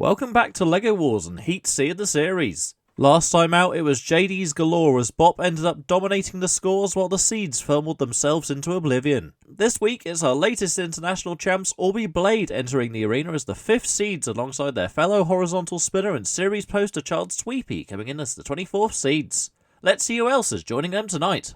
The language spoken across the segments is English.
Welcome back to LEGO Wars and Heat C of the series. Last time out it was JD's galore as Bop ended up dominating the scores while the Seeds fumbled themselves into oblivion. This week it's our latest international champs Orby Blade entering the arena as the 5th Seeds alongside their fellow horizontal spinner and series poster child Sweepy coming in as the 24th Seeds. Let's see who else is joining them tonight.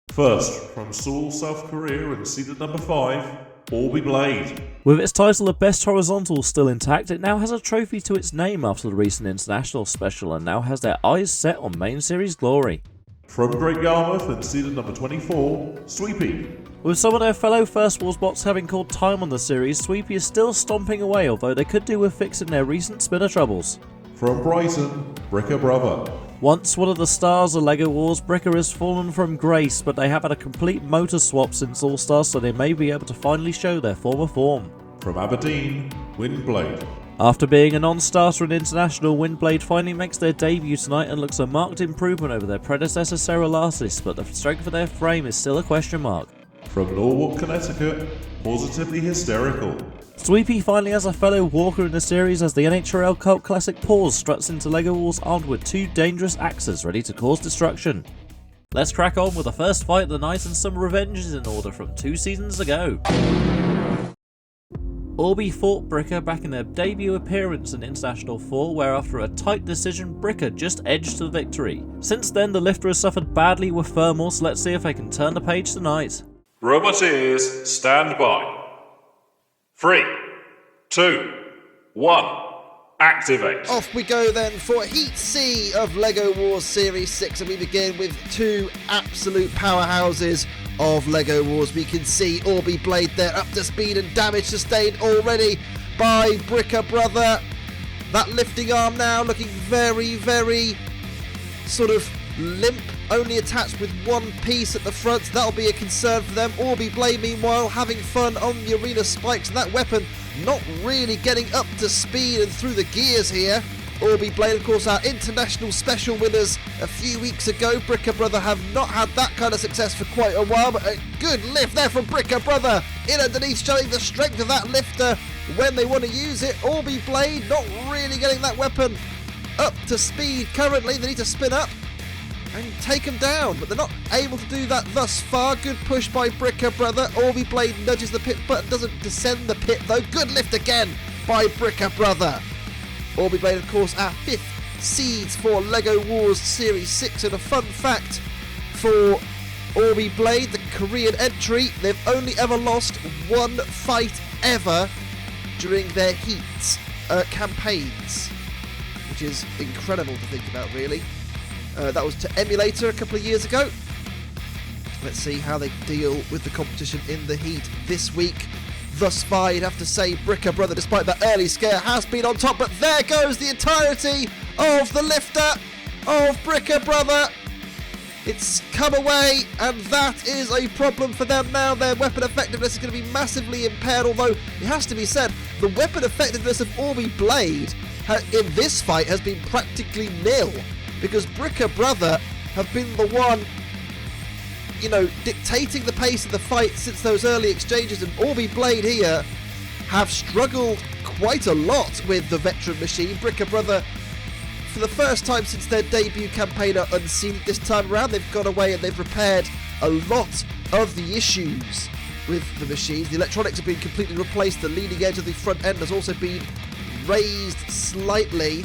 First, from Seoul, South Korea and seeded number 5, Orby Blade. With its title of Best Horizontal still intact, it now has a trophy to its name after the recent international special and now has their eyes set on main series glory. From Great Yarmouth and seeded number 24, Sweepy. With some of their fellow First Wars bots having called time on the series, Sweepy is still stomping away, although they could do with fixing their recent spinner troubles. From Brighton, Bricker Brother. Once one of the stars of LEGO Wars, Bricker has fallen from grace, but they have had a complete motor swap since All Stars, so they may be able to finally show their former form. From Aberdeen, Windblade. After being a non-starter in International, Windblade finally makes their debut tonight and looks a marked improvement over their predecessor Cerulatis, but the strength of their frame is still a question mark. From Norwalk, Connecticut, Positively Hysterical. Sweepy finally has a fellow walker in the series as the NHRL cult classic Paws struts into LEGO Wars armed with 2 dangerous axes ready to cause destruction. Let's crack on with the first fight of the night and some revenges in order from 2 seasons ago. Orby fought Bricker back in their debut appearance in International 4, where after a tight decision, Bricker just edged to victory. Since then, the lifter has suffered badly with thermal, so let's see if they can turn the page tonight. Roboteers, stand by. 3, 2, 1, activate. Off we go then for Heat C of LEGO Wars Series 6, and we begin with 2 absolute powerhouses of LEGO Wars. We can see Orby Blade there up to speed and damage sustained already by Bricker Brother. That lifting arm now looking very, very sort of limp, only attached with one piece at the front. That'll be a concern for them. Orby Blade meanwhile having fun on the arena spikes, and that weapon not really getting up to speed and through the gears here. Orby Blade, of course, our international special winners a few weeks ago. Bricker Brother have not had that kind of success for quite a while, but a good lift there from Bricker Brother in underneath, showing the strength of that lifter when they want to use it. Orby Blade not really getting that weapon up to speed currently. They need to spin up and take him down, but they're not able to do that thus far. Good push by Bricker Brother. Orby Blade nudges the pit button, doesn't descend the pit though. Good lift again by Bricker Brother. Orby Blade, of course, our 5th Seeds for LEGO Wars Series 6, and a fun fact for Orby Blade, the Korean entry, they've only ever lost 1 fight ever during their Heat campaigns, which is incredible to think about, really. That was to Emulator a couple of years ago. Let's see how they deal with the competition in the Heat this week. Thus far, you'd have to say Bricker Brother, despite that early scare, has been on top, but there goes the entirety of the lifter of Bricker Brother. It's come away, and that is a problem for them now. Their weapon effectiveness is going to be massively impaired, although it has to be said, the weapon effectiveness of Orby Blade in this fight has been practically nil, because Bricker Brother have been the one, you know, dictating the pace of the fight since those early exchanges, and Orby Blade here have struggled quite a lot with the veteran machine. Bricker Brother, for the first time since their debut campaign, are unseen this time around. They've gone away and they've repaired a lot of the issues with the machines. The electronics have been completely replaced. The leading edge of the front end has also been raised slightly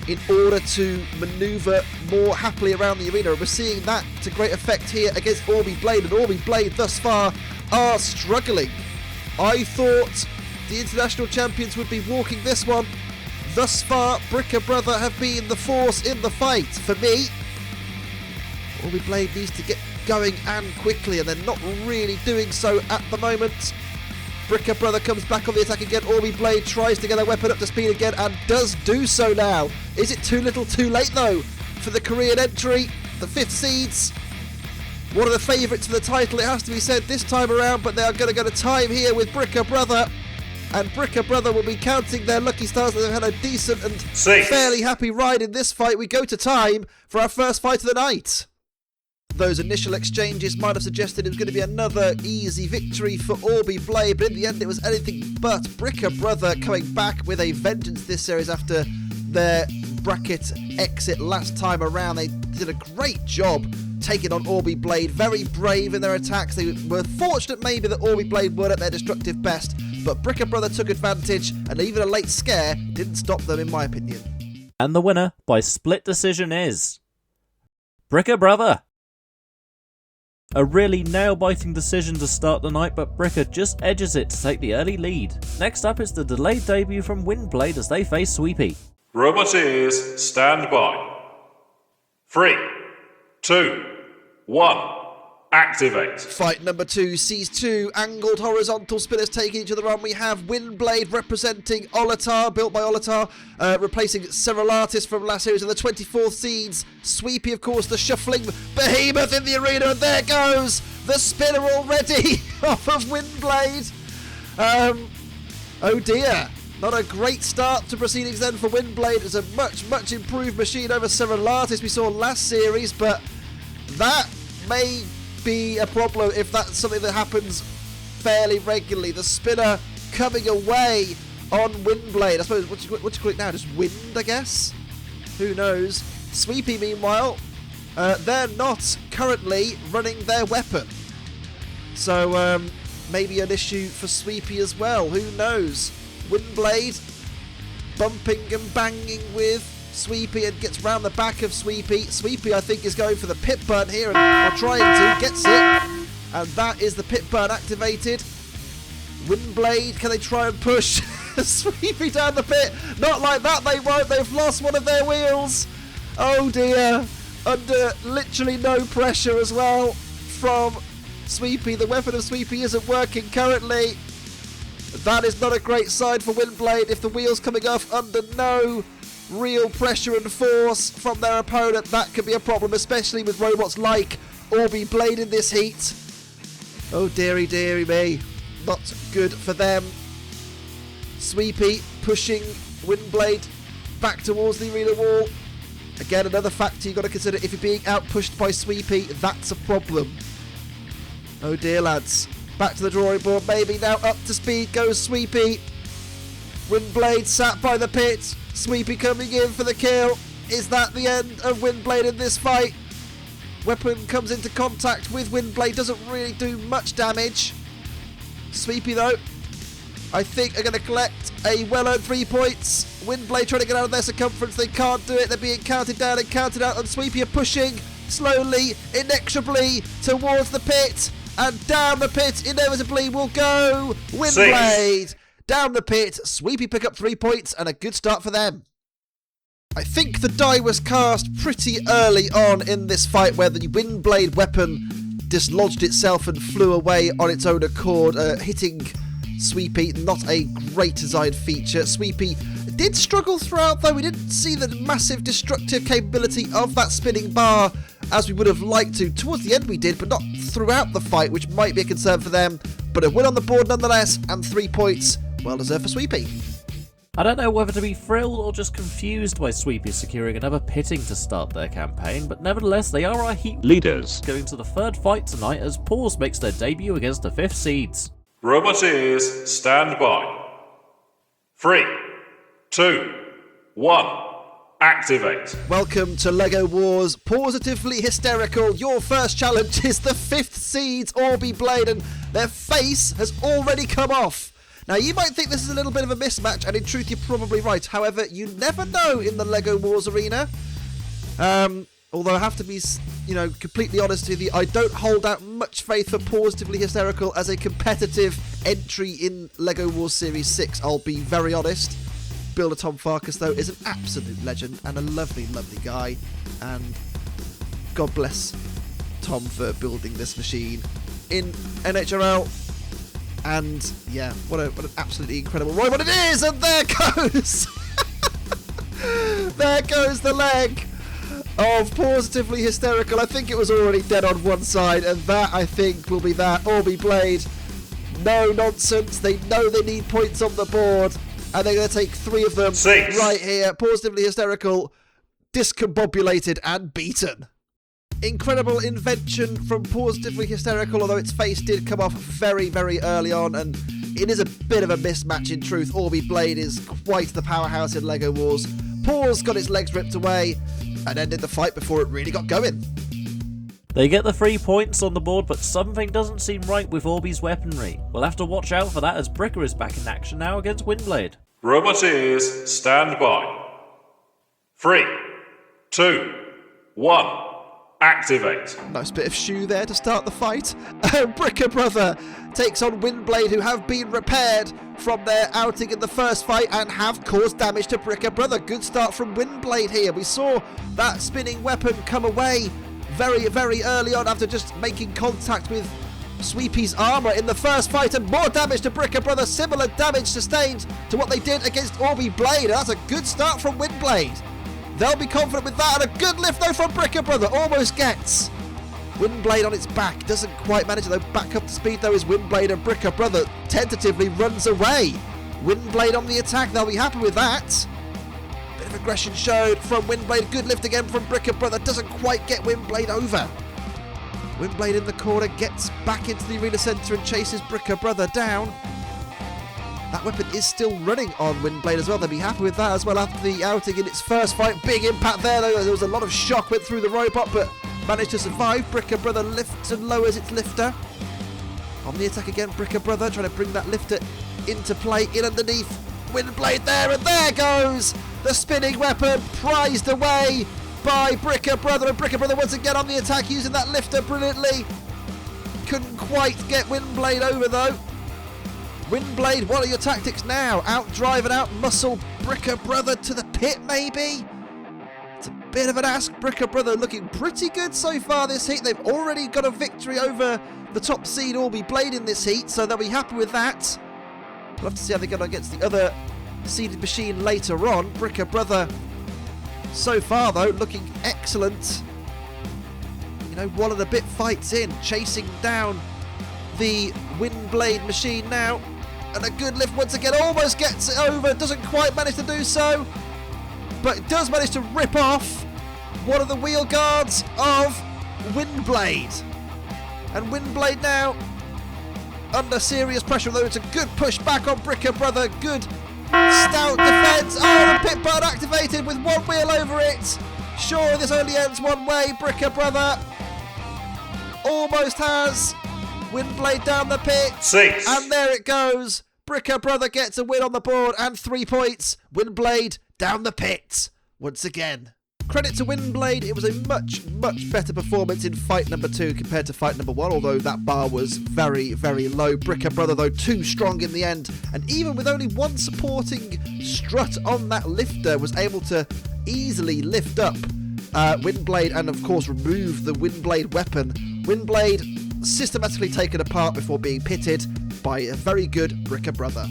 in order to manoeuvre more happily around the arena. We're seeing that to great effect here against Orby Blade, and Orby Blade thus far are struggling. I thought the international champions would be walking this one. Thus far, Bricker Brother have been the force in the fight. For me, Orby Blade needs to get going and quickly, and they're not really doing so at the moment. Bricker Brother comes back on the attack again. Orby Blade tries to get their weapon up to speed again and does do so now. Is it too little too late though for the Korean entry, the 5th Seeds? One of the favourites for the title, it has to be said this time around, but they are going to go to time here with Bricker Brother. And Bricker Brother will be counting their lucky stars. They've had a decent and fairly happy ride in this fight. We go to time for our first fight of the night. Those initial exchanges might have suggested it was going to be another easy victory for Orby Blade, but in the end it was anything but. Bricker Brother coming back with a vengeance this series after their bracket exit last time around. They did a great job taking on Orby Blade, very brave in their attacks. They were fortunate maybe that Orby Blade weren't at their destructive best, but Bricker Brother took advantage, and even a late scare didn't stop them in my opinion. And the winner by split decision is Bricker Brother. A really nail-biting decision to start the night, but Bricker just edges it to take the early lead. Next up is the delayed debut from Windblade as they face Sweepy. Robot ears, stand by. 3, 2, 1, activate. Fight number 2 sees 2 angled horizontal spinners taking each other on. We have Windblade representing Olatar, built by Olatar, replacing Cerulatis from last series in the 24th seeds. Sweepy, of course, the shuffling behemoth in the arena, and there goes the spinner already off of Windblade. Oh dear. Not a great start to proceedings then for Windblade. It's a much improved machine over Cerulatis we saw last series, but that may be a problem if that's something that happens fairly regularly. The spinner coming away on Windblade. I suppose, what do you call it now? Just wind, I guess? Who knows? Sweepy, meanwhile, they're not currently running their weapon. So, maybe an issue for Sweepy as well. Who knows? Windblade bumping and banging with Sweepy and gets round the back of Sweepy. Sweepy, I think, is going for the pit burn here, and or trying to, gets it, and that is the pit burn activated. Windblade, can they try and push Sweepy down the pit? Not like that, they won't. They've lost one of their wheels. Oh dear, under literally no pressure as well from Sweepy. The weapon of Sweepy isn't working currently. That is not a great sign for Windblade. If the wheel's coming off under no real pressure and force from their opponent, that could be a problem, especially with robots like Orby Blade in this heat. Oh dearie me, not good for them. Sweepy pushing Windblade back towards the arena wall. Again, another factor you've got to consider. If you're being out-pushed by Sweepy, that's a problem. Oh dear, lads. Back to the drawing board, maybe now up to speed goes Sweepy. Windblade sat by the pit. Sweepy coming in for the kill. Is that the end of Windblade in this fight? Weapon comes into contact with Windblade, doesn't really do much damage. Sweepy, though, I think are going to collect a well-earned 3 points. Windblade trying to get out of their circumference. They can't do it. They're being counted down and counted out, and Sweepy are pushing slowly, inexorably towards the pit. And down the pit, inevitably, will go Windblade. 6. Down the pit, Sweepy pick up 3 points, and a good start for them. I think the die was cast pretty early on in this fight, where the Windblade weapon dislodged itself and flew away on its own accord, hitting Sweepy. Not a great designed feature. Sweepy did struggle throughout, though. We didn't see the massive destructive capability of that spinning bar as we would have liked to. Towards the end we did, but not throughout the fight, which might be a concern for them. But a win on the board nonetheless, and 3 points. Well deserved for Sweepy. I don't know whether to be thrilled or just confused by Sweepy securing another pitting to start their campaign, but nevertheless they are our heat leaders going to the third fight tonight as Paws makes their debut against the 5th seeds. Robot ears, stand by. 3, 2, 1, activate. Welcome to LEGO Wars Positively Hysterical. Your first challenge is the 5th seeds Orby Blade, and their face has already come off. Now, you might think this is a little bit of a mismatch, and in truth, you're probably right. However, you never know in the LEGO Wars arena. Although I have to be, completely honest with you, I don't hold out much faith for Positively Hysterical as a competitive entry in LEGO Wars Series 6. I'll be very honest. Builder Tom Farkas, though, is an absolute legend and a lovely, lovely guy. And God bless Tom for building this machine in NHRL. And yeah, what an absolutely incredible robot it is! And there goes! There goes the leg of Positively Hysterical. I think it was already dead on one side, and that, I think, will be that. Orby Blade, no nonsense. They know they need points on the board, and they're going to take 3 of them 6. Right here. Positively Hysterical, discombobulated and beaten. Incredible invention from Positively Hysterical, although its face did come off very, very early on, and it is a bit of a mismatch in truth. Orby Blade is quite the powerhouse in LEGO Wars. Paws got its legs ripped away and ended the fight before it really got going. They get the 3 points on the board, but something doesn't seem right with Orby's weaponry. We'll have to watch out for that as Bricker is back in action now against Windblade. Roboteers, stand by. 3, 2, 1. Activate. Nice bit of shoe there to start the fight. Bricker Brother takes on Windblade, who have been repaired from their outing in the first fight and have caused damage to Bricker Brother. Good start from Windblade here. We saw that spinning weapon come away very, very early on after just making contact with Sweepy's armour in the first fight, and more damage to Bricker Brother. Similar damage sustained to what they did against Orby Blade. That's a good start from Windblade. They'll be confident with that, and a good lift though from Bricker Brother. Almost gets Windblade on its back. Doesn't quite manage it though. Back up to speed though is Windblade, and Bricker Brother tentatively runs away. Windblade on the attack. They'll be happy with that. Bit of aggression showed from Windblade. Good lift again from Bricker Brother. Doesn't quite get Windblade over. Windblade in the corner gets back into the arena centre and chases Bricker Brother down. That weapon is still running on Windblade as well. They'll be happy with that as well after the outing in its first fight. Big impact there though. There was a lot of shock went through the robot, but managed to survive. Bricker Brother lifts and lowers its lifter. On the attack again, Bricker Brother trying to bring that lifter into play. In underneath, Windblade there, and there goes the spinning weapon, prized away by Bricker Brother. And Bricker Brother once again on the attack using that lifter brilliantly. Couldn't quite get Windblade over though. Windblade, what are your tactics now? Outdrive and outmuscle Bricker Brother to the pit, maybe? It's a bit of an ask. Bricker Brother looking pretty good so far this heat. They've already got a victory over the top seed Orby Blade in this heat, so they'll be happy with that. We'll have to see how they get on against the other seeded machine later on. Bricker Brother, so far though, looking excellent. You know, 1 and a bit fights in, chasing down the Windblade machine now. And a good lift once again, almost gets it over, doesn't quite manage to do so, but does manage to rip off one of the wheel guards of Windblade. And Windblade now under serious pressure, though it's a good push back on Bricker Brother. Good stout defence. Oh, the pit button activated with one wheel over it. Sure, this only ends one way. Bricker Brother almost has Windblade down the pit. 6. And there it goes. Bricker Brother gets a win on the board and 3 points. Windblade down the pit once again. Credit to Windblade, it was a much, much better performance in fight number 2 compared to fight number 1, although that bar was very, very low. Bricker Brother, though, too strong in the end, and even with only 1 supporting strut on that lifter, was able to easily lift up Windblade and, of course, remove the Windblade weapon. Windblade systematically taken apart before being pitted by a very good Bricker Brother.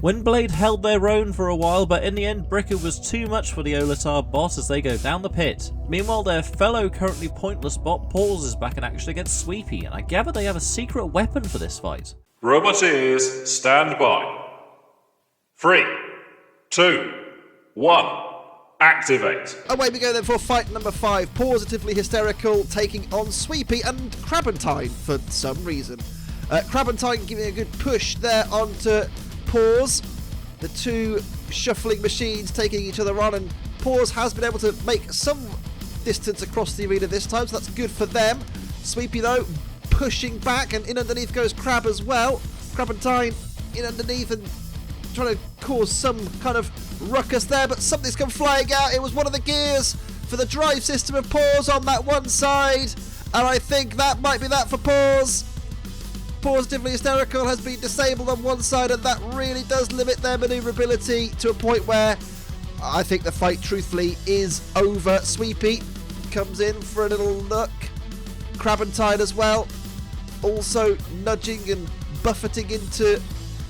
Windblade held their own for a while, but in the end Bricker was too much for the Olatar bot as they go down the pit. Meanwhile, their fellow currently pointless bot Paws is back in action against Sweepy, and I gather they have a secret weapon for this fight. Roboteers, stand by. 3, 2, 1. Activate. Away we go then for fight number 5. Positively Hysterical taking on Sweepy and Crabantine for some reason. Crabantine giving a good push there onto Paws. The 2 shuffling machines taking each other on, and Paws has been able to make some distance across the arena this time, so that's good for them. Sweepy though pushing back, and in underneath goes Crab as well. Crabantine in underneath and trying to cause some kind of ruckus there, but something's come flying out. It was one of the gears for the drive system of Paws on that one side, and I think that might be that for Paws. Positively Hysterical has been disabled on one side, and that really does limit their manoeuvrability to a point where I think the fight truthfully is over. Sweepy comes in for a little look. Crabantine as well, also nudging and buffeting into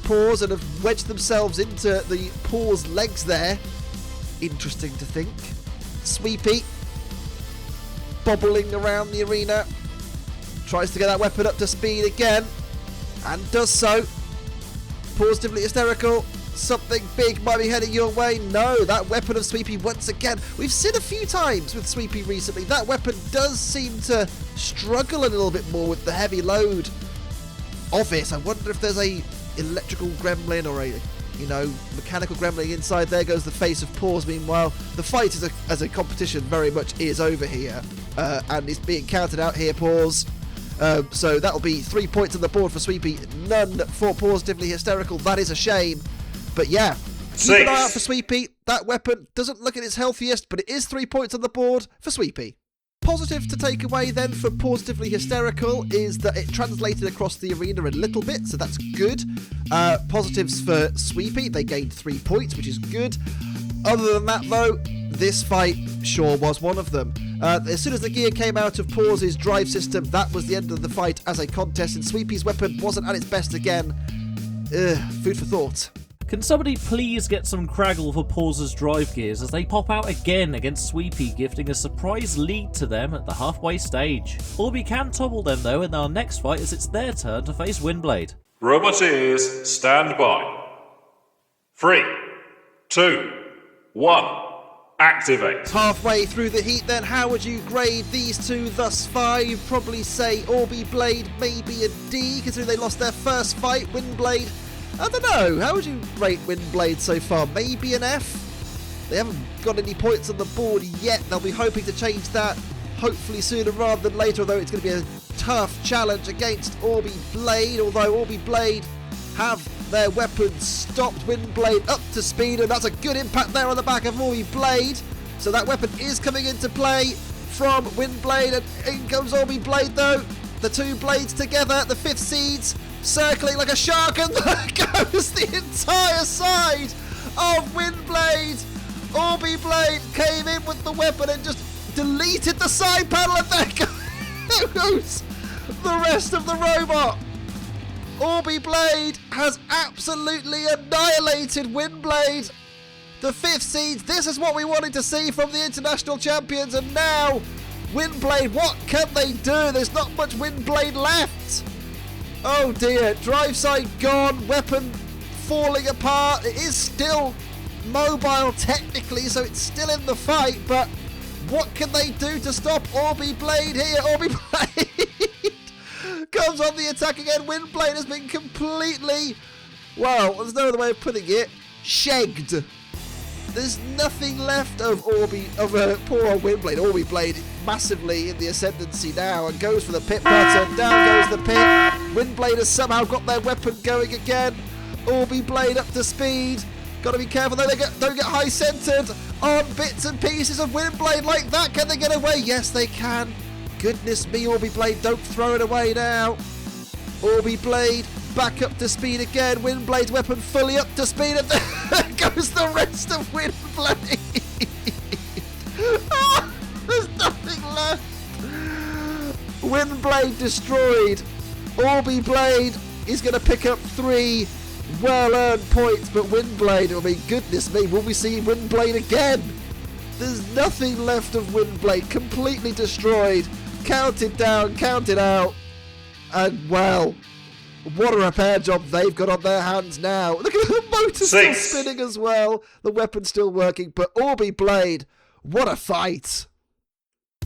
Paws and have wedged themselves into the Paws legs there. Interesting to think. Sweepy bobbling around the arena, tries to get that weapon up to speed again and does so. Positively Hysterical something big might be heading your way. No, that weapon of Sweepy once again. We've seen a few times with Sweepy recently. That weapon does seem to struggle a little bit more with the heavy load of it. I wonder if there's a electrical gremlin or a mechanical gremlin inside. There goes the face of Paws. Meanwhile, the fight as a competition very much is over here, and it's being counted out here, Paws. So that'll be 3 points on the board for Sweepy, none for Positively Hysterical. That is a shame. But yeah, keep an eye out for Sweepy. That weapon doesn't look at its healthiest, but it is 3 points on the board for Sweepy. Positive to take away then for Positively Hysterical is that it translated across the arena a little bit, so that's good. Positives for Sweepy, they gained 3 points, which is good. Other than that though, this fight sure was one of them. As soon as the gear came out of Paws' drive system, that was the end of the fight as a contest, and Sweepy's weapon wasn't at its best again. Food for thought. Can somebody please get some Craggle for Paws' drive gears as they pop out again against Sweepy, gifting a surprise lead to them at the halfway stage. Orby can topple them though in our next fight as it's their turn to face Windblade. Robot ears, stand by. 3, 2, 1. Activate. Halfway through the heat then, how would you grade these two thus far? You'd probably say Orby Blade maybe a D, considering they lost their first fight. Windblade, I don't know, how would you rate Windblade so far? Maybe an F? They haven't got any points on the board yet. They'll be hoping to change that hopefully sooner rather than later, although it's going to be a tough challenge against Orby Blade, although Orby Blade have their weapons stopped Windblade up to speed, and that's a good impact there on the back of Orby Blade. So that weapon is coming into play from Windblade, and in comes Orby Blade though. The two blades together, the fifth seeds circling like a shark, and there goes the entire side of Windblade. Orby Blade came in with the weapon and just deleted the side panel, and there goes the rest of the robot. Orby Blade has absolutely annihilated Windblade. The fifth seeds, this is what we wanted to see from the international champions, and now Windblade, what can they do? There's not much Windblade left. Oh dear, drive side gone, weapon falling apart. It is still mobile technically, so it's still in the fight, but what can they do to stop Orby Blade here? Orby Blade comes on the attack again. Windblade has been completely, well, there's no other way of putting it, shagged. There's nothing left of poor old Windblade. Orby Blade massively in the ascendancy now and goes for the pit button. Down goes the pit. Windblade has somehow got their weapon going again. Orby Blade up to speed. Got to be careful though, they don't get high centered on bits and pieces of Windblade like that. Can they get away? Yes, they can. Goodness me, Orby Blade, don't throw it away now. Orby Blade back up to speed again. Windblade's weapon fully up to speed, and there goes the rest of Windblade. Oh, there's nothing left. Windblade destroyed. Orby Blade is going to pick up 3 well-earned points, but Windblade, I mean, goodness me, will we see Windblade again? There's nothing left of Windblade, completely destroyed. Counted down, counted out, and well, what a repair job they've got on their hands now. Look at the motor still spinning as well, the weapon's still working, but Orby Blade, what a fight.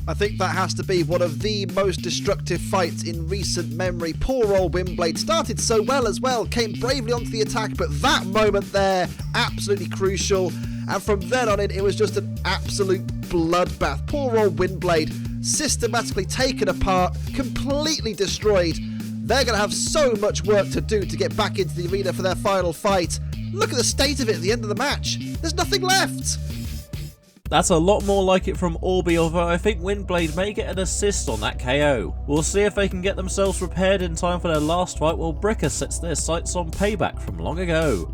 I think that has to be one of the most destructive fights in recent memory. Poor old Windblade started so well as well, came bravely onto the attack, but that moment there, absolutely crucial. And from then on in, it was just an absolute bloodbath. Poor old Windblade, systematically taken apart, completely destroyed. They're going to have so much work to do to get back into the arena for their final fight. Look at the state of it at the end of the match. There's nothing left. That's a lot more like it from Orby, although I think Windblade may get an assist on that KO. We'll see if they can get themselves prepared in time for their last fight while Bricker sets their sights on payback from long ago.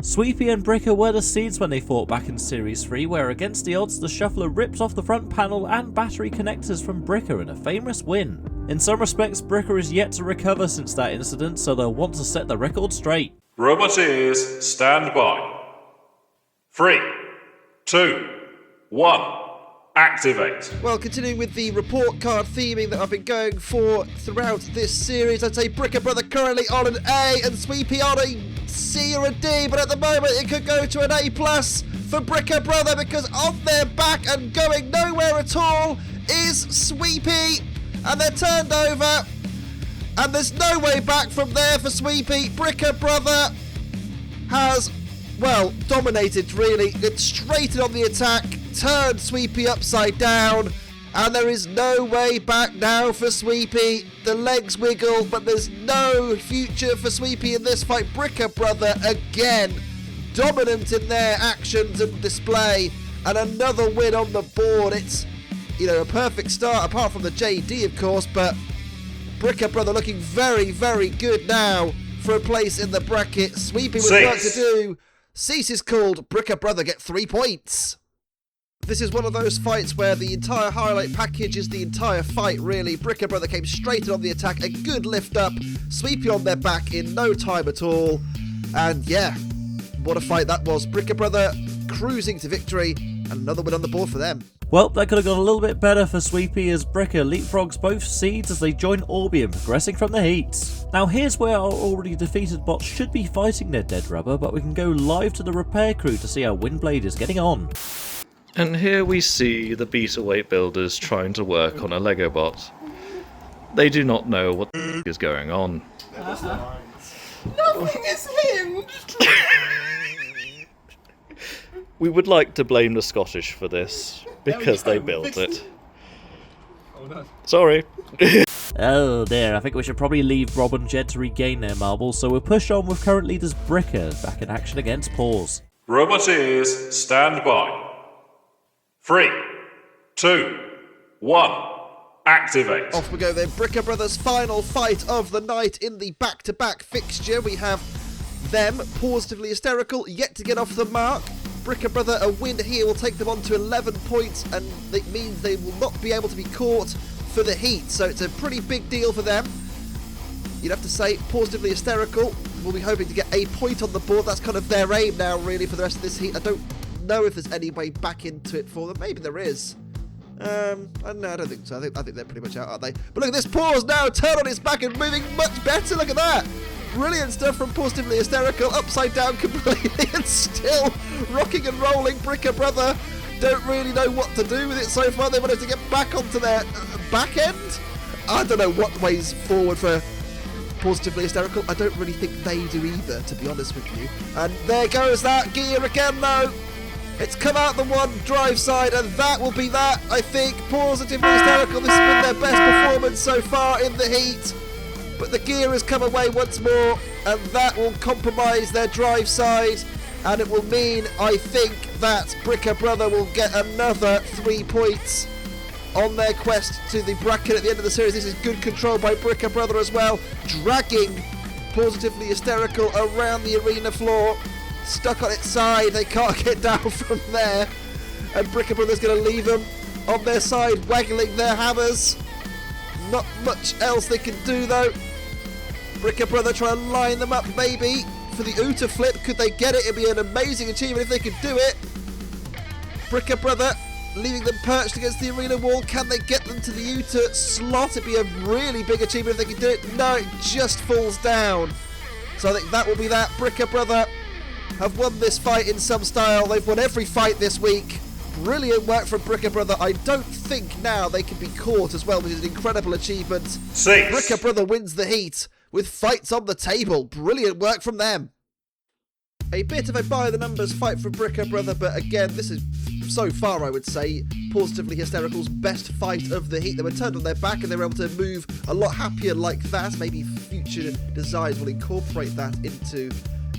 Sweepy and Bricker were the seeds when they fought back in Series 3, where against the odds the shuffler ripped off the front panel and battery connectors from Bricker in a famous win. In some respects, Bricker is yet to recover since that incident, so they'll want to set the record straight. Robot ears, stand by. 3, 2, 1. activate. Well, continuing with the report card theming that I've been going for throughout this series, I'd say Bricker Brother currently on an A and Sweepy on a C or a D, but at the moment it could go to an A+ for Bricker Brother, because on their back and going nowhere at all is Sweepy, and they're turned over, and there's no way back from there for Sweepy. Bricker Brother has, well, dominated really. It's straight on the attack, turned Sweepy upside down, and there is no way back now for Sweepy. The legs wiggle, but there's no future for Sweepy in this fight. Bricker Brother again dominant in their actions and display, and another win on the board. It's, you know, a perfect start apart from the JD of course, but Bricker Brother looking very, very good now for a place in the bracket. Sweepy with work to do. Cease is called. Bricker Brother get 3 points. This is one of those fights where the entire highlight package is the entire fight, really. Bricker Brother came straight on the attack, a good lift up, Sweepy on their back in no time at all. And yeah, what a fight that was. Bricker Brother cruising to victory, and another win on the board for them. Well, that could have gone a little bit better for Sweepy as Bricker leapfrogs both seeds as they join Orby and progressing from the heats. Now here's where our already defeated bots should be fighting their dead rubber, but we can go live to the repair crew to see how Windblade is getting on. And here we see the beta weight builders trying to work on a Lego bot. They do not know what is going on. Nothing is hinged! We would like to blame the Scottish for this, because they built it. Oh no. Sorry. Oh dear, I think we should probably leave Rob and Jed to regain their marbles, so we'll push on with current leaders Bricker back in action against Paws. Roboteers, stand by. 3, 2, 1, activate. Off we go then. Bricker Brothers' final fight of the night in the back-to-back fixture. We have them, positively hysterical, yet to get off the mark. Bricker Brother, a win here will take them on to 11 points, and it means they will not be able to be caught for the heat. So it's a pretty big deal for them. You'd have to say, positively hysterical will be hoping to get a point on the board. That's kind of their aim now, really, for the rest of this heat. I don't know if there's any way back into it for them. Maybe there is. No, I don't think so. I think they're pretty much out, aren't they? But look at this Paws now, turn on its back and moving much better. Look at that. Brilliant stuff from Positively Hysterical, upside down completely and still rocking and rolling. Bricker Brother don't really know what to do with it so far. They wanted to get back onto their back end. I don't know what ways forward for Positively Hysterical. I don't really think they do either, to be honest with you. And there goes that gear again, though. It's come out the one drive side, and that will be that, I think. Positively Hysterical, this has been their best performance so far in the heat. But the gear has come away once more, and that will compromise their drive side. And it will mean, I think, that Bricker Brother will get another 3 points on their quest to the bracket at the end of the series. This is good control by Bricker Brother as well, dragging Positively Hysterical around the arena floor. Stuck on its side, they can't get down from there, and Bricker Brother's going to leave them on their side, waggling their hammers. Not much else they can do though. Bricker Brother trying to line them up maybe for the Uta flip. Could they get it? It'd be an amazing achievement if they could do it. Bricker Brother leaving them perched against the arena wall. Can they get them to the Uta slot? It'd be a really big achievement if they could do it. No, it just falls down. So I think that will be that. Bricker Brother have won this fight in some style. They've won every fight this week. Brilliant work from Bricker Brother. I don't think now they can be caught as well, which is an incredible achievement. 6. Bricker Brother wins the heat with fights on the table. Brilliant work from them. A bit of a by-the-numbers fight for Bricker Brother, but again, this is, so far I would say, Positively Hysterical's best fight of the heat. They were turned on their back and they were able to move a lot happier like that. Maybe future designs will incorporate that into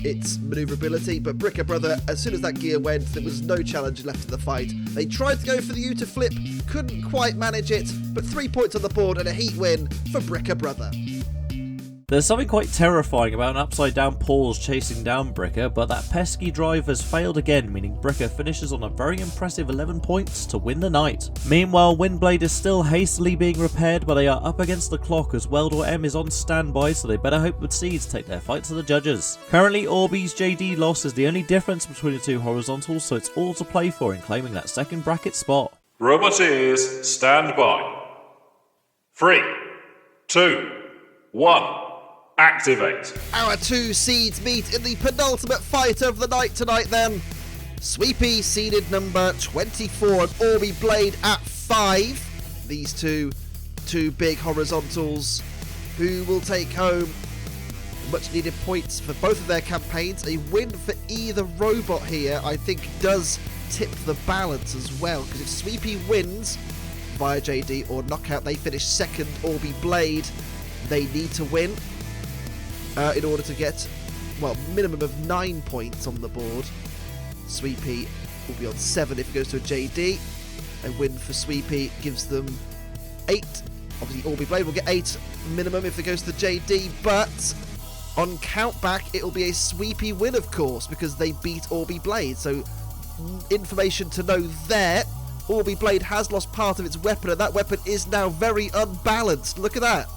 its manoeuvrability, but Bricker Brother, as soon as that gear went, there was no challenge left in the fight. They tried to go for the Uta flip, couldn't quite manage it, but 3 points on the board and a heat win for Bricker Brother. There's something quite terrifying about an upside down Paws chasing down Bricker, but that pesky drive has failed again, meaning Bricker finishes on a very impressive 11 points to win the night. Meanwhile, Windblade is still hastily being repaired, but they are up against the clock as Weldor M is on standby, so they better hope that Seeds take their fight to the judges. Currently, Orby's JD loss is the only difference between the two horizontals, so it's all to play for in claiming that second bracket spot. Robot ears, stand by. 3, 2, 1, activate. Our two seeds meet in the penultimate fight of the night tonight then. Sweepy seeded number 24 and Orby Blade at 5. These two big horizontals who will take home much needed points for both of their campaigns. A win for either robot here I think does tip the balance as well, because if Sweepy wins via JD or knockout, they finish second. Orby Blade, they need to win in order to get, well, minimum of 9 points on the board. Sweepy will be on 7 if it goes to a JD. A win for Sweepy gives them 8. Obviously Orby Blade will get 8 minimum if it goes to the JD, but on countback it'll be a Sweepy win, of course, because they beat Orby Blade. So information to know there. Orby Blade has lost part of its weapon, and that weapon is now very unbalanced. Look at that.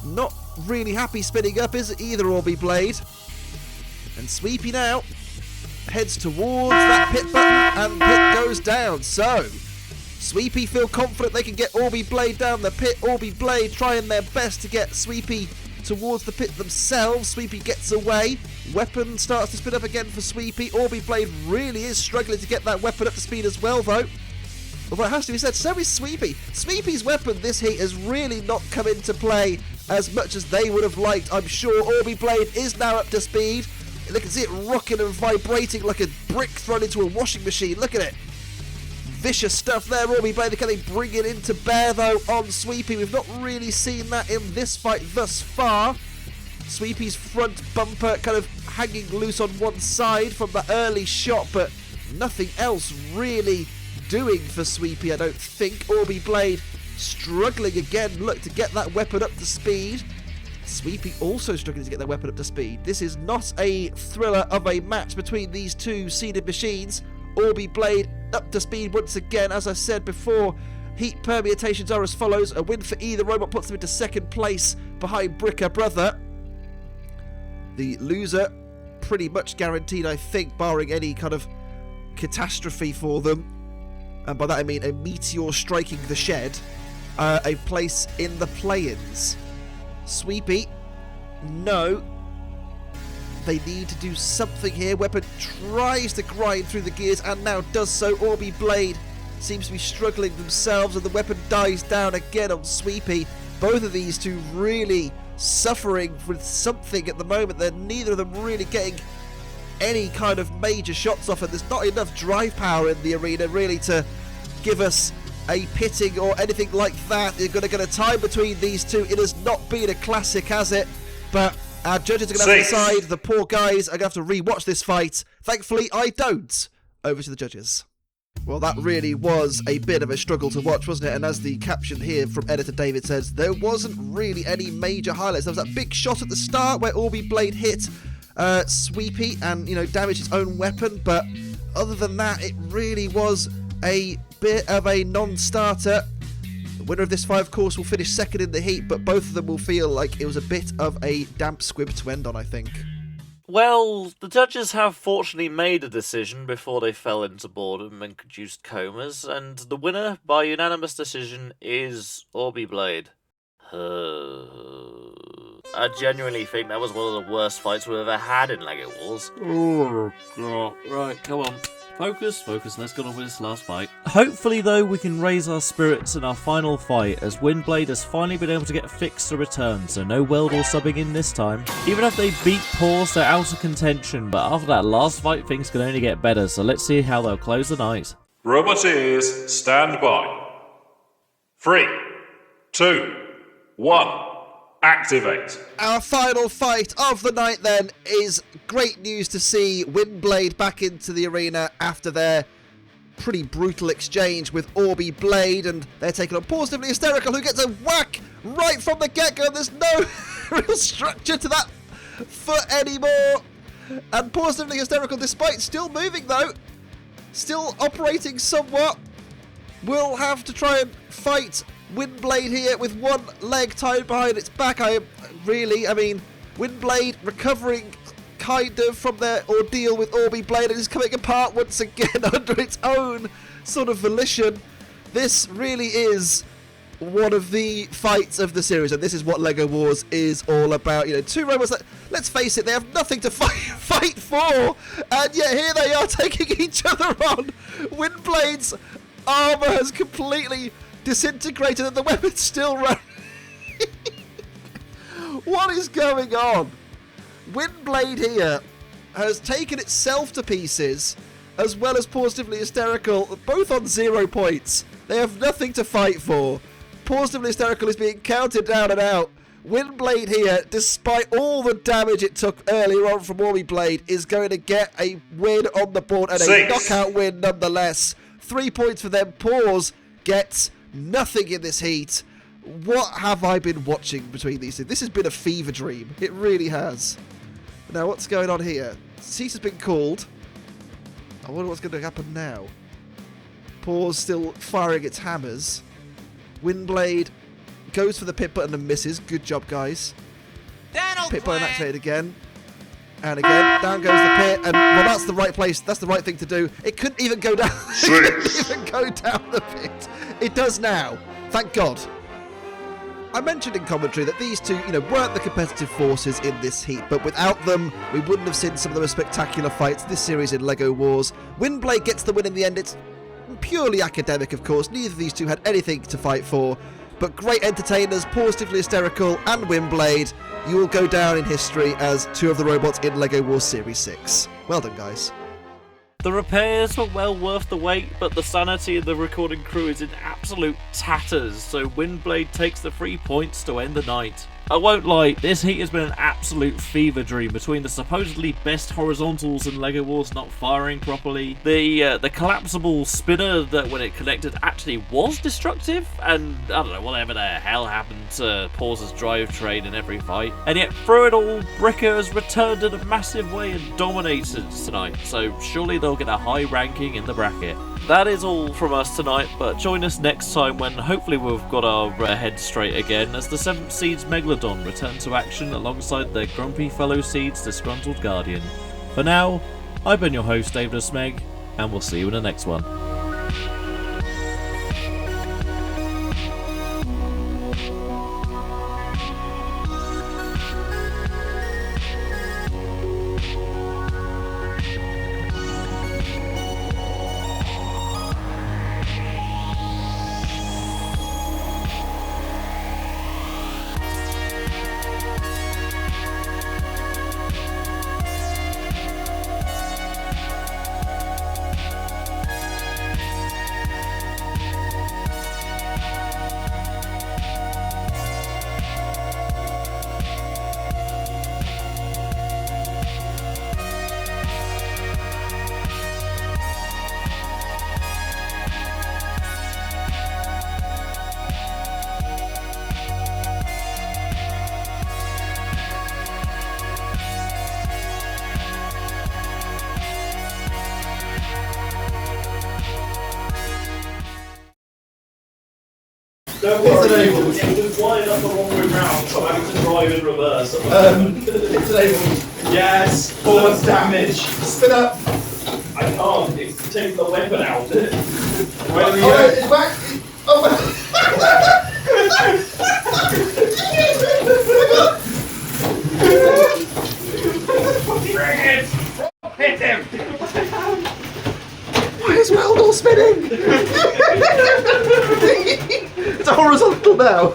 Not really happy spinning up, is it either, Orby Blade? And Sweepy now heads towards that pit button, and pit goes down. So Sweepy feel confident they can get Orby Blade down the pit. Orby Blade trying their best to get Sweepy towards the pit themselves. Sweepy gets away. Weapon starts to spin up again for Sweepy. Orby Blade really is struggling to get that weapon up to speed as well, though. Although it has to be said, so is Sweepy. Sweepy's weapon this heat has really not come into play as much as they would have liked, I'm sure. Orby Blade is now up to speed. Look, can see it rocking and vibrating like a brick thrown into a washing machine. Look at it. Vicious stuff there, Orby Blade. Can they bring it into bear, though, on Sweepy? We've not really seen that in this fight thus far. Sweepy's front bumper kind of hanging loose on one side from the early shot, but nothing else really doing for Sweepy, I don't think. Orby Blade struggling again, look, to get that weapon up to speed. Sweepy also struggling to get their weapon up to speed. This is not a thriller of a match between these two seeded machines. Orby Blade up to speed once again. As I said before, heat permutations are as follows. A win for either robot puts them into second place behind Bricker Brother. The loser pretty much guaranteed, I think, barring any kind of catastrophe for them. And by that I mean a meteor striking the shed, a place in the play-ins. Sweepy, no. They need to do something here. Weapon tries to grind through the gears and now does so. Orby Blade seems to be struggling themselves, and the weapon dies down again on Sweepy. Both of these two really suffering with something at the moment. They're neither of them really getting any kind of major shots off, and there's not enough drive power in the arena really to give us a pitting or anything like that. You're going to get a time between these two. It has not been a classic, has it? But our judges are going to have to decide. The poor guys are going to have to re-watch this fight. Thankfully, I don't. Over to the judges. Well, that really was a bit of a struggle to watch, wasn't it? And as the caption here from editor David says, there wasn't really any major highlights. There was that big shot at the start where Orby Blade hit Sweepy and, damaged his own weapon, but other than that, it really was a bit of a non-starter. The winner of this fight, of course, will finish second in the heat, but both of them will feel like it was a bit of a damp squib to end on, I think. Well, the judges have fortunately made a decision before they fell into boredom and induced comas, and the winner by unanimous decision is Orby Blade. I genuinely think that was one of the worst fights we've ever had in LEGO Wars. Oh, God. Right, come on. Focus, let's get on with this last fight. Hopefully, though, we can raise our spirits in our final fight, as Windblade has finally been able to get fixed to return, so no weld or subbing in this time. Even if they beat Paws, they're out of contention, but after that last fight, things can only get better, so let's see how they'll close the night. Robot ears, stand by. 3, 2, 1, activate. Our final fight of the night then is great news to see Windblade back into the arena after their pretty brutal exchange with Orby Blade, and they're taking on Positively Hysterical, who gets a whack right from the get-go. There's no real structure to that foot anymore. And Positively Hysterical, despite still moving though, still operating somewhat, will have to try and fight Windblade here with one leg tied behind its back. Windblade recovering kind of from their ordeal with Orby Blade and is coming apart once again under its own sort of volition. This really is one of the fights of the series, and this is what LEGO Wars is all about. You know, two robots that, let's face it, they have nothing to fight for, and yet here they are taking each other on. Windblade's armour has completely disintegrated and the weapon's still running. What is going on? Windblade here has taken itself to pieces, as well as Positively Hysterical, both on 0 points. They have nothing to fight for. Positively Hysterical is being counted down and out. Windblade here, despite all the damage it took earlier on from Orby Blade, is going to get a win on the board and a knockout win nonetheless. 3 points for them. Paws gets nothing in this heat. What have I been watching between these two? This has been a fever dream. It really has. Now, what's going on here? Cease has been called. I wonder what's going to happen now. Paws still firing its hammers. Windblade goes for the pit button and misses. Good job, guys. Pit button activated again. And again, down goes the pit. And, well, that's the right place. That's the right thing to do. It couldn't even go down. It couldn't even go down the pit. It does now. Thank God. I mentioned in commentary that these two, weren't the competitive forces in this heat, but without them, we wouldn't have seen some of the most spectacular fights this series in LEGO Wars. Windblade gets the win in the end. It's purely academic, of course. Neither of these two had anything to fight for, but great entertainers, Positively Hysterical and Windblade. You will go down in history as two of the robots in LEGO Wars Series 6. Well done, guys. The repairs were well worth the wait, but the sanity of the recording crew is in absolute tatters, so Windblade takes the 3 points to end the night. I won't lie, this heat has been an absolute fever dream between the supposedly best horizontals in LEGO Wars not firing properly, the collapsible spinner that when it connected actually was destructive, and I don't know, whatever the hell happened to Paws' drivetrain in every fight, and yet through it all, Bricker has returned in a massive way and dominated tonight, so surely they'll get a high ranking in the bracket. That is all from us tonight, but join us next time when hopefully we've got our heads straight again as the 7th Seed's Megalodon return to action alongside their grumpy fellow Seed's disgruntled guardian. For now, I've been your host David Smeg, and we'll see you in the next one. Don't worry, it was wired up the wrong way round, so I'm having to drive in reverse. It's enabled. Yes, forward damage. Spin up. I can't, it's taking the weapon out. Where are you? Oh, it's back. Bring it! Hit him! Why is Weldall spinning? It's horizontal now.